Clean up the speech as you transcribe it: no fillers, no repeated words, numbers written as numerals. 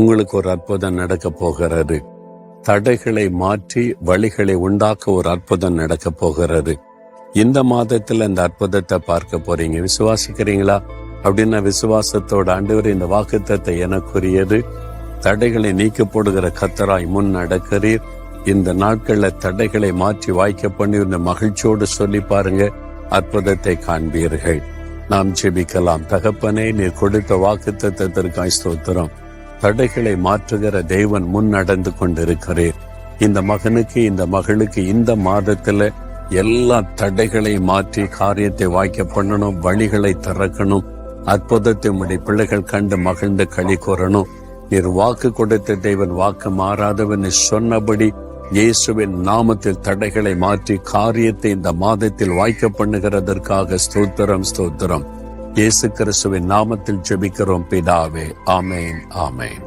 உங்களுக்கு ஒரு அற்புதம் நடக்க போகிறது. தடைகளை மாற்றி வழிகளை உண்டாக்க ஒரு அற்புதம் நடக்க போகிறது. இந்த மாதத்துல இந்த அற்புதத்தை பார்க்க போறீங்க. விசுவாசிக்கிறீங்களா? அப்படின்னா விசுவாசத்தோட ஆண்டவர் இந்த வாக்குத்தத்தை எனக்குரியது. தடைகளை நீக்க போடுகிற கர்த்தராய் முன் நடக்கிறீர். இந்த நாட்கள்ல தடைகளை மாற்றி வாய்க்க பண்ணி இந்த மகிழ்ச்சியோடு சொல்லி பாருங்க, அற்புதத்தை காண்பீர்கள். நாம் ஜெபிக்கலாம். தகப்பனே, நீர் கொடுத்த வாக்குத்தத்தத்திற்காய் ஸ்தோத்திரம். தடைகளை மாற்றுகிற தேவன் முன் நடந்து கொண்டிருக்கிறீர். இந்த மகனுக்கு இந்த மகளுக்கு இந்த மாதத்துல எல்லா தடைகளை மாற்றி காரியத்தை வாய்க்க பண்ணணும், வழிகளை திறக்கணும், அற்புதத்தை உடைய பிள்ளைகள் கண்டு மகிழ்ந்து களி கூறணும். நீர் வாக்கு கொடுத்த தேவன், வாக்கு மாறாதவன். சொன்னபடி இயேசுவின் நாமத்தில் தடைகளை மாற்றி காரியத்தை இந்த மாதத்தில் வாய்க்க பண்ணுகிறதற்காக ஸ்தோத்திரம், ஸ்தோத்திரம். இயேசு கிறிஸ்துவின் நாமத்தில் ஜெபிக்கிறோம் பிதாவே. ஆமேன், ஆமேன்.